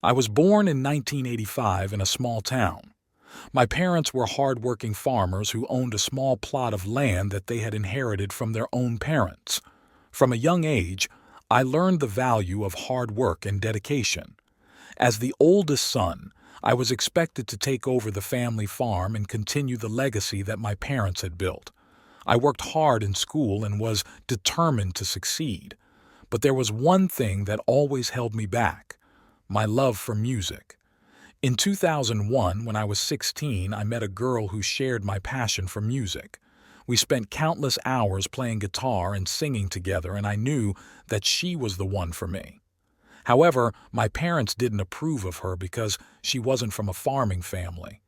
I was born in 1985 in a small town. My parents were hard-working farmers who owned a small plot of land that they had inherited from their own parents. From a young age, I learned the value of hard work and dedication. As the oldest son, I was expected to take over the family farm and continue the legacy that my parents had built. I worked hard in school and was determined to succeed. But there was one thing that always held me back: my love for music. In 2001, when I was 16, I met a girl who shared my passion for music. We spent countless hours playing guitar and singing together, and I knew that she was the one for me. However, my parents didn't approve of her because she wasn't from a farming family.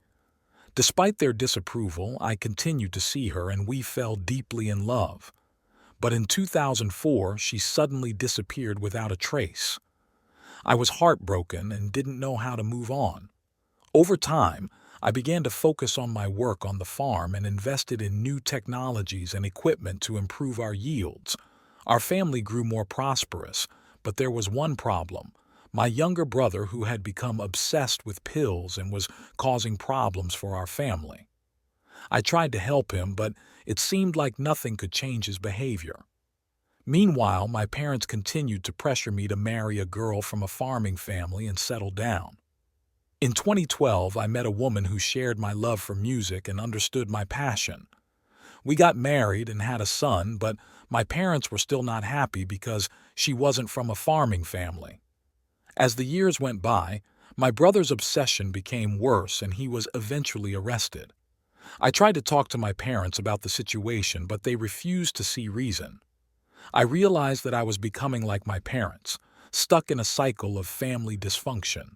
Despite their disapproval, I continued to see her and we fell deeply in love. But in 2004, she suddenly disappeared without a trace. I was heartbroken and didn't know how to move on. Over time, I began to focus on my work on the farm and invested in new technologies and equipment to improve our yields. Our family grew more prosperous, but there was one problem: my younger brother, who had become obsessed with pills and was causing problems for our family. I tried to help him, but it seemed like nothing could change his behavior. Meanwhile, my parents continued to pressure me to marry a girl from a farming family and settle down. In 2012, I met a woman who shared my love for music and understood my passion. We got married and had a son, but my parents were still not happy because she wasn't from a farming family. As the years went by, my brother's obsession became worse and he was eventually arrested. I tried to talk to my parents about the situation, but they refused to see reason. I realized that I was becoming like my parents, stuck in a cycle of family dysfunction.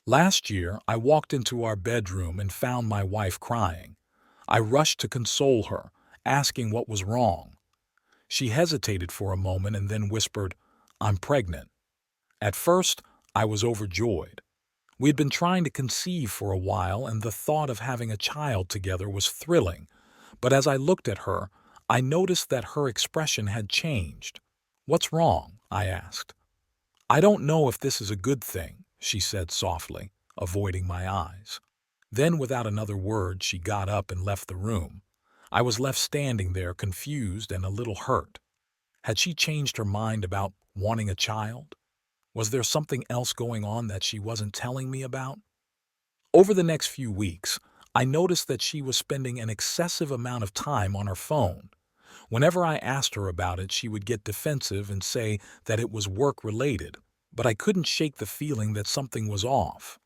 Last year, I walked into our bedroom and found my wife crying. I rushed to console her, asking what was wrong. She hesitated for a moment and then whispered, "I'm pregnant." At first, I was overjoyed. We had been trying to conceive for a while, and the thought of having a child together was thrilling. But as I looked at her, I noticed that her expression had changed. "What's wrong?" I asked. "I don't know if this is a good thing," she said softly, avoiding my eyes. Then, without another word, she got up and left the room. I was left standing there, confused and a little hurt. Had she changed her mind about wanting a child? Was there something else going on that she wasn't telling me about? Over the next few weeks, I noticed that she was spending an excessive amount of time on her phone. Whenever I asked her about it, she would get defensive and say that it was work-related, but I couldn't shake the feeling that something was off.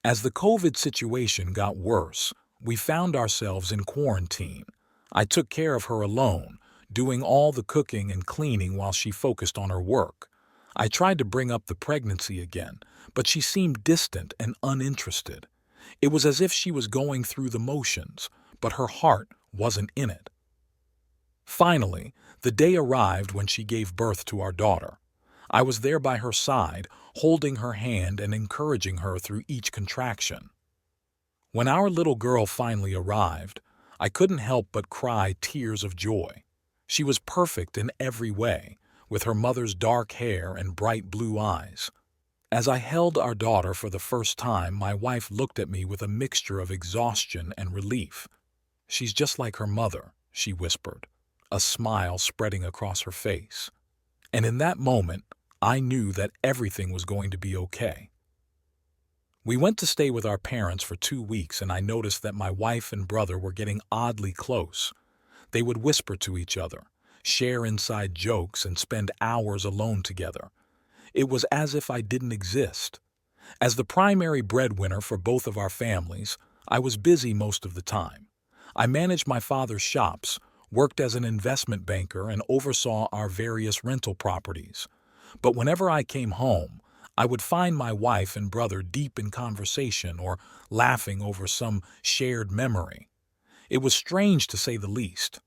As the COVID situation got worse, we found ourselves in quarantine. I took care of her alone, doing all the cooking and cleaning while she focused on her work. I tried to bring up the pregnancy again, but she seemed distant and uninterested. It was as if she was going through the motions, but her heart wasn't in it. Finally, the day arrived when she gave birth to our daughter. I was there by her side, holding her hand and encouraging her through each contraction. When our little girl finally arrived, I couldn't help but cry tears of joy. She was perfect in every way, with her mother's dark hair and bright blue eyes. As I held our daughter for the first time, my wife looked at me with a mixture of exhaustion and relief. "She's just like her mother," she whispered, a smile spreading across her face. And in that moment, I knew that everything was going to be okay. We went to stay with our parents for 2 weeks, and I noticed that my wife and brother were getting oddly close. They would whisper to each other, share inside jokes, and spend hours alone together. It was as if I didn't exist. As the primary breadwinner for both of our families, I was busy most of the time. I managed my father's shops, worked as an investment banker, and oversaw our various rental properties. But whenever I came home, I would find my wife and brother deep in conversation or laughing over some shared memory. It was strange to say the least.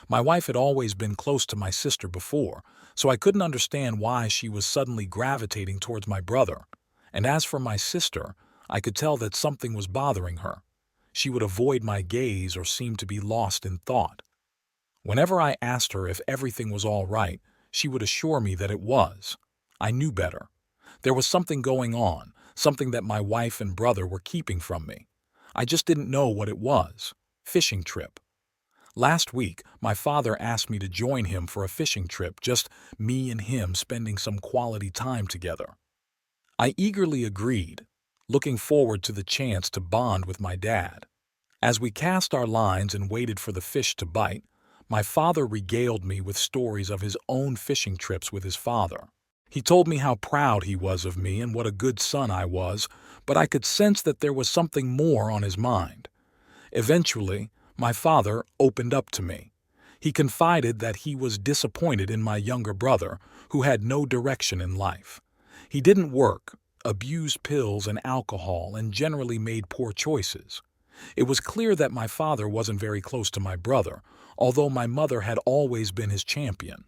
My wife had always been close to my sister before, so I couldn't understand why she was suddenly gravitating towards my brother. And as for my sister, I could tell that something was bothering her. She would avoid my gaze or seem to be lost in thought. Whenever I asked her if everything was all right, she would assure me that it was. I knew better. There was something going on, something that my wife and brother were keeping from me. I just didn't know what it was. Fishing trip. Last week, my father asked me to join him for a fishing trip, just me and him spending some quality time together. I eagerly agreed, looking forward to the chance to bond with my dad. As we cast our lines and waited for the fish to bite, my father regaled me with stories of his own fishing trips with his father. He told me how proud he was of me and what a good son I was, but I could sense that there was something more on his mind. Eventually, my father opened up to me. He confided that he was disappointed in my younger brother, who had no direction in life. He didn't work, abused pills and alcohol, and generally made poor choices. It was clear that my father wasn't very close to my brother, although my mother had always been his champion.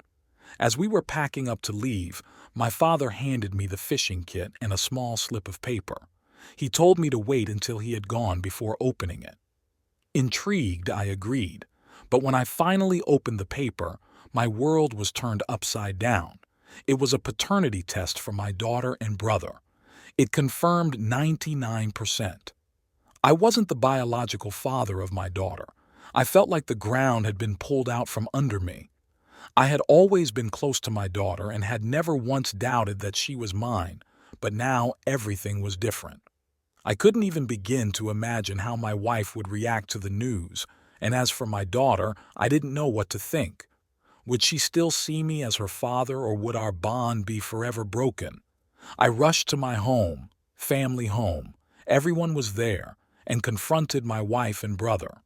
As we were packing up to leave, my father handed me the fishing kit and a small slip of paper. He told me to wait until he had gone before opening it. Intrigued, I agreed, but when I finally opened the paper, my world was turned upside down. It was a paternity test for my daughter and brother. It confirmed 99%. I wasn't the biological father of my daughter. I felt like the ground had been pulled out from under me. I had always been close to my daughter and had never once doubted that she was mine, but now everything was different. I couldn't even begin to imagine how my wife would react to the news, and as for my daughter, I didn't know what to think. Would she still see me as her father, or would our bond be forever broken? I rushed to my home, family home. Everyone was there, and confronted my wife and brother.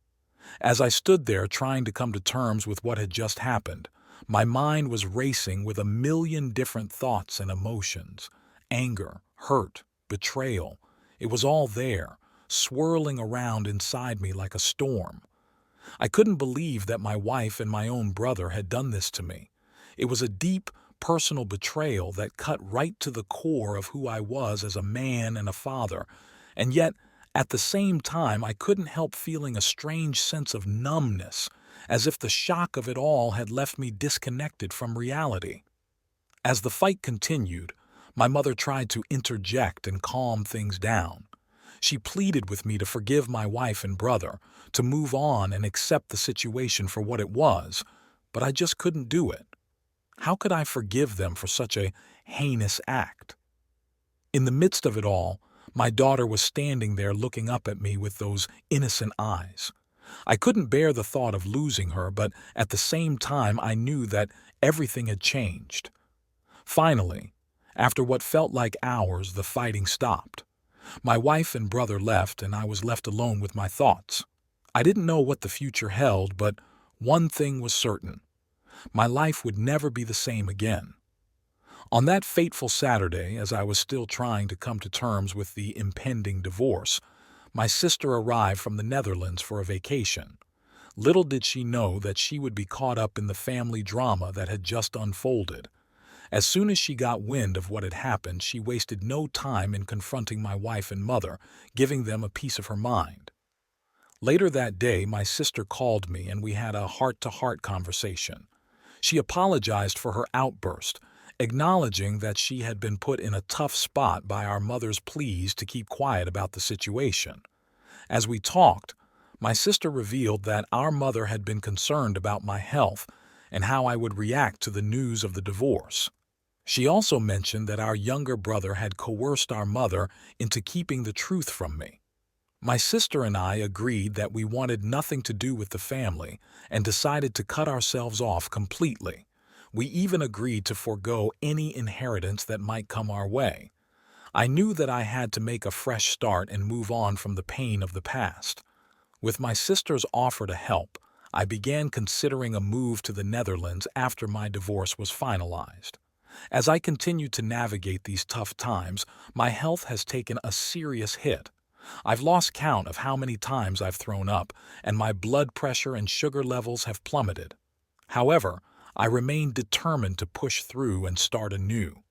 As I stood there trying to come to terms with what had just happened, my mind was racing with a million different thoughts and emotions. Anger, hurt, betrayal. It was all there, swirling around inside me like a storm. I couldn't believe that my wife and my own brother had done this to me. It was a deep, personal betrayal that cut right to the core of who I was as a man and a father, and yet, at the same time, I couldn't help feeling a strange sense of numbness, as if the shock of it all had left me disconnected from reality. As the fight continued, my mother tried to interject and calm things down. She pleaded with me to forgive my wife and brother, to move on and accept the situation for what it was, but I just couldn't do it. How could I forgive them for such a heinous act? In the midst of it all, my daughter was standing there looking up at me with those innocent eyes. I couldn't bear the thought of losing her, but at the same time I knew that everything had changed. Finally, after what felt like hours, the fighting stopped. My wife and brother left, and I was left alone with my thoughts. I didn't know what the future held, but one thing was certain. My life would never be the same again. On that fateful Saturday, as I was still trying to come to terms with the impending divorce, my sister arrived from the Netherlands for a vacation. Little did she know that she would be caught up in the family drama that had just unfolded. As soon as she got wind of what had happened, she wasted no time in confronting my wife and mother, giving them a piece of her mind. Later that day, my sister called me and we had a heart-to-heart conversation. She apologized for her outburst, acknowledging that she had been put in a tough spot by our mother's pleas to keep quiet about the situation. As we talked, my sister revealed that our mother had been concerned about my health and how I would react to the news of the divorce. She also mentioned that our younger brother had coerced our mother into keeping the truth from me. My sister and I agreed that we wanted nothing to do with the family and decided to cut ourselves off completely. We even agreed to forego any inheritance that might come our way. I knew that I had to make a fresh start and move on from the pain of the past. With my sister's offer to help, I began considering a move to the Netherlands after my divorce was finalized. As I continue to navigate these tough times, my health has taken a serious hit. I've lost count of how many times I've thrown up, and my blood pressure and sugar levels have plummeted. However, I remain determined to push through and start anew.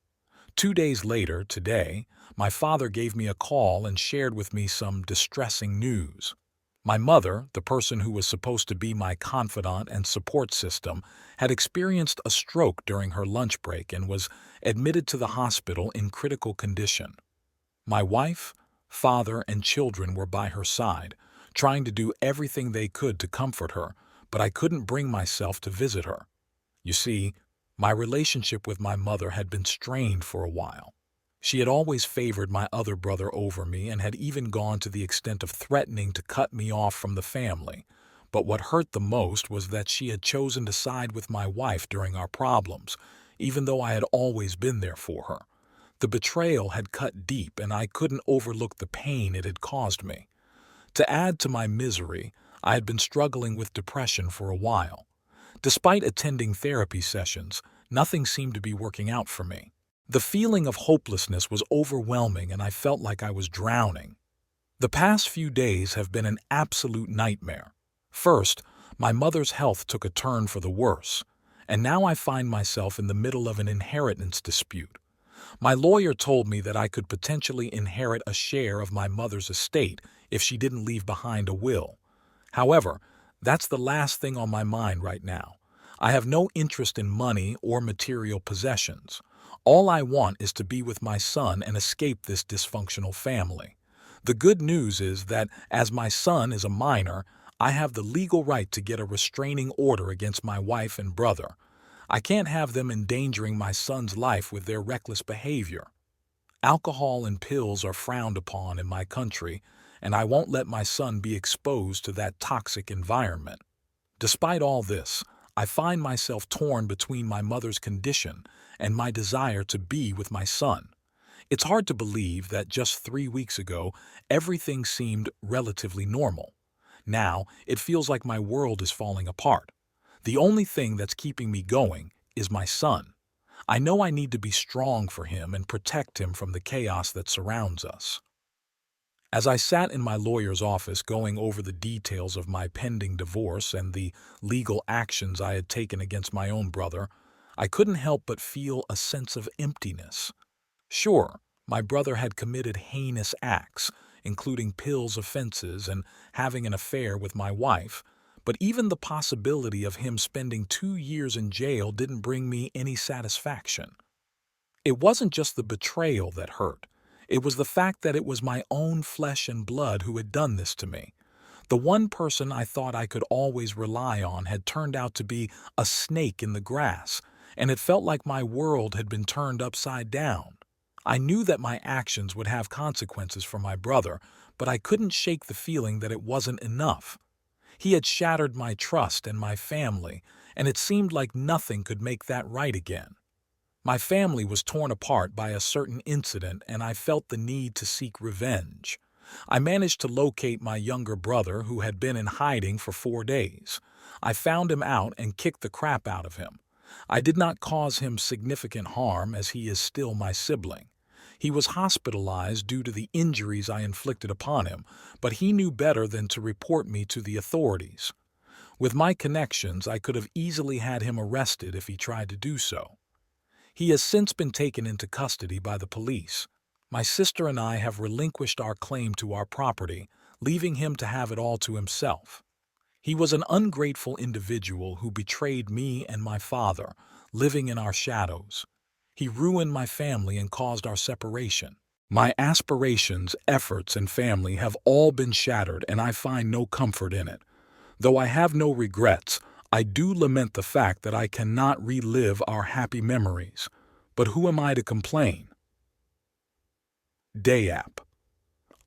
2 days later, today, my father gave me a call and shared with me some distressing news. My mother, the person who was supposed to be my confidant and support system, had experienced a stroke during her lunch break and was admitted to the hospital in critical condition. My wife, father, and children were by her side, trying to do everything they could to comfort her, but I couldn't bring myself to visit her. You see, my relationship with my mother had been strained for a while. She had always favored my other brother over me and had even gone to the extent of threatening to cut me off from the family. But what hurt the most was that she had chosen to side with my wife during our problems, even though I had always been there for her. The betrayal had cut deep, and I couldn't overlook the pain it had caused me. To add to my misery, I had been struggling with depression for a while. Despite attending therapy sessions, nothing seemed to be working out for me. The feeling of hopelessness was overwhelming, and I felt like I was drowning. The past few days have been an absolute nightmare. First, my mother's health took a turn for the worse, and now I find myself in the middle of an inheritance dispute. My lawyer told me that I could potentially inherit a share of my mother's estate if she didn't leave behind a will. However, that's the last thing on my mind right now. I have no interest in money or material possessions. All I want is to be with my son and escape this dysfunctional family. The good news is that, as my son is a minor, I have the legal right to get a restraining order against my wife and brother. I can't have them endangering my son's life with their reckless behavior. Alcohol and pills are frowned upon in my country, and I won't let my son be exposed to that toxic environment. Despite all this, I find myself torn between my mother's condition and my desire to be with my son. It's hard to believe that just 3 weeks ago, everything seemed relatively normal. Now, it feels like my world is falling apart. The only thing that's keeping me going is my son. I know I need to be strong for him and protect him from the chaos that surrounds us. As I sat in my lawyer's office going over the details of my pending divorce and the legal actions I had taken against my own brother, I couldn't help but feel a sense of emptiness. Sure, my brother had committed heinous acts, including pills offenses and having an affair with my wife, but even the possibility of him spending 2 years in jail didn't bring me any satisfaction. It wasn't just the betrayal that hurt. It was the fact that it was my own flesh and blood who had done this to me. The one person I thought I could always rely on had turned out to be a snake in the grass, and it felt like my world had been turned upside down. I knew that my actions would have consequences for my brother, but I couldn't shake the feeling that it wasn't enough. He had shattered my trust and my family, and it seemed like nothing could make that right again. My family was torn apart by a certain incident, and I felt the need to seek revenge. I managed to locate my younger brother, who had been in hiding for 4 days. I found him out and kicked the crap out of him. I did not cause him significant harm, as he is still my sibling. He was hospitalized due to the injuries I inflicted upon him, but he knew better than to report me to the authorities. With my connections, I could have easily had him arrested if he tried to do so. He has since been taken into custody by the police. My sister and I have relinquished our claim to our property, leaving him to have it all to himself. He was an ungrateful individual who betrayed me and my father, living in our shadows. He ruined my family and caused our separation. My aspirations, efforts, and family have all been shattered, and I find no comfort in it. Though I have no regrets, I do lament the fact that I cannot relive our happy memories. But who am I to complain? Day app.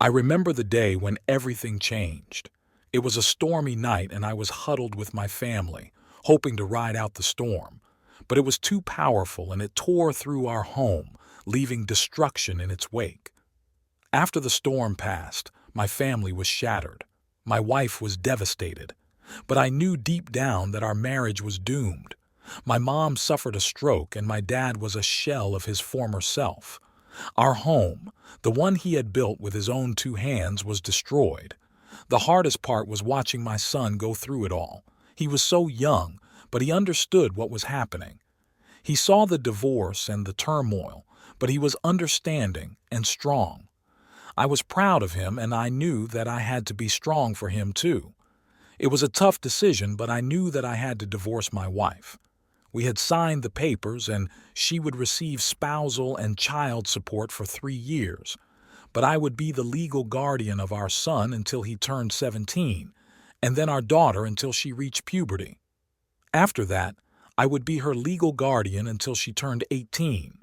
I remember the day when everything changed. It was a stormy night, and I was huddled with my family, hoping to ride out the storm. But it was too powerful, and it tore through our home, leaving destruction in its wake. After the storm passed, my family was shattered. My wife was devastated. But I knew deep down that our marriage was doomed. My mom suffered a stroke, and my dad was a shell of his former self. Our home, the one he had built with his own 2 hands, was destroyed. The hardest part was watching my son go through it all. He was so young, but he understood what was happening. He saw the divorce and the turmoil, but he was understanding and strong. I was proud of him, and I knew that I had to be strong for him too. It was a tough decision, but I knew that I had to divorce my wife. We had signed the papers, and she would receive spousal and child support for 3 years. But I would be the legal guardian of our son until he turned 17, and then our daughter until she reached puberty. After that, I would be her legal guardian until she turned 18.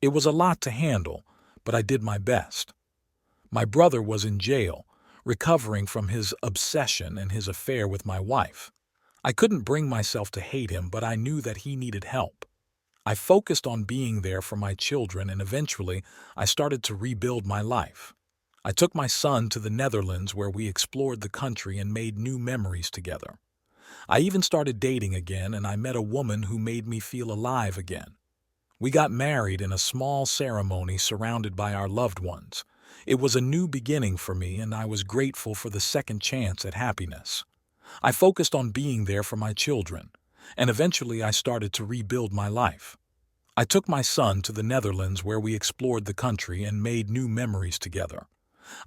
It was a lot to handle, but I did my best. My brother was in jail, recovering from his obsession and his affair with my wife. I couldn't bring myself to hate him, but I knew that he needed help. I focused on being there for my children, and eventually I started to rebuild my life. I took my son to the Netherlands, where we explored the country and made new memories together. I even started dating again, and I met a woman who made me feel alive again. We got married in a small ceremony surrounded by our loved ones. It was a new beginning for me, and I was grateful for the second chance at happiness. I focused on being there for my children, and eventually I started to rebuild my life. I took my son to the Netherlands, where we explored the country and made new memories together.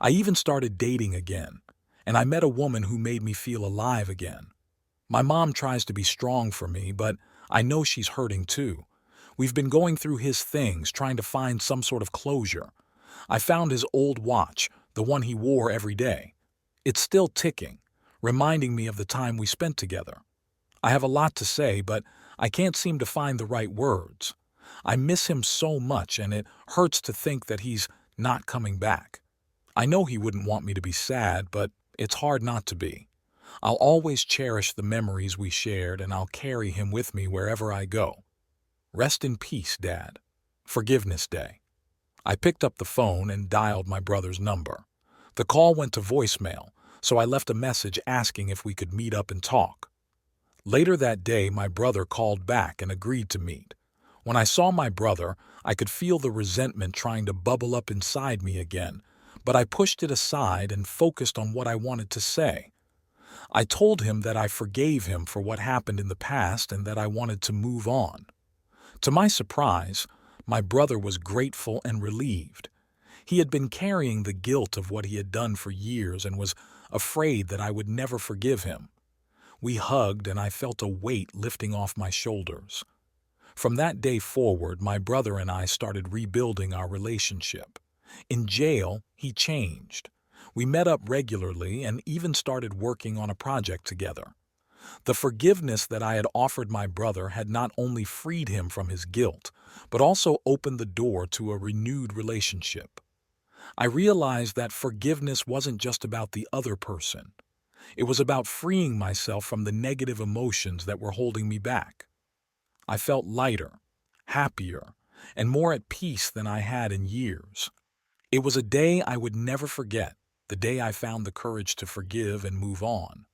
I even started dating again, and I met a woman who made me feel alive again. My mom tries to be strong for me, but I know she's hurting too. We've been going through his things, trying to find some sort of closure. I found his old watch, the one he wore every day. It's still ticking, reminding me of the time we spent together. I have a lot to say, but I can't seem to find the right words. I miss him so much, and it hurts to think that he's not coming back. I know he wouldn't want me to be sad, but it's hard not to be. I'll always cherish the memories we shared, and I'll carry him with me wherever I go. Rest in peace, Dad. Forgiveness Day. I picked up the phone and dialed my brother's number. The call went to voicemail, so I left a message asking if we could meet up and talk. Later that day, my brother called back and agreed to meet. When I saw my brother, I could feel the resentment trying to bubble up inside me again, but I pushed it aside and focused on what I wanted to say. I told him that I forgave him for what happened in the past and that I wanted to move on. To my surprise, my brother was grateful and relieved. He had been carrying the guilt of what he had done for years and was afraid that I would never forgive him. We hugged, and I felt a weight lifting off my shoulders. From that day forward, my brother and I started rebuilding our relationship. In jail, he changed. We met up regularly and even started working on a project together. The forgiveness that I had offered my brother had not only freed him from his guilt, but also opened the door to a renewed relationship. I realized that forgiveness wasn't just about the other person. It was about freeing myself from the negative emotions that were holding me back. I felt lighter, happier, and more at peace than I had in years. It was a day I would never forget, the day I found the courage to forgive and move on.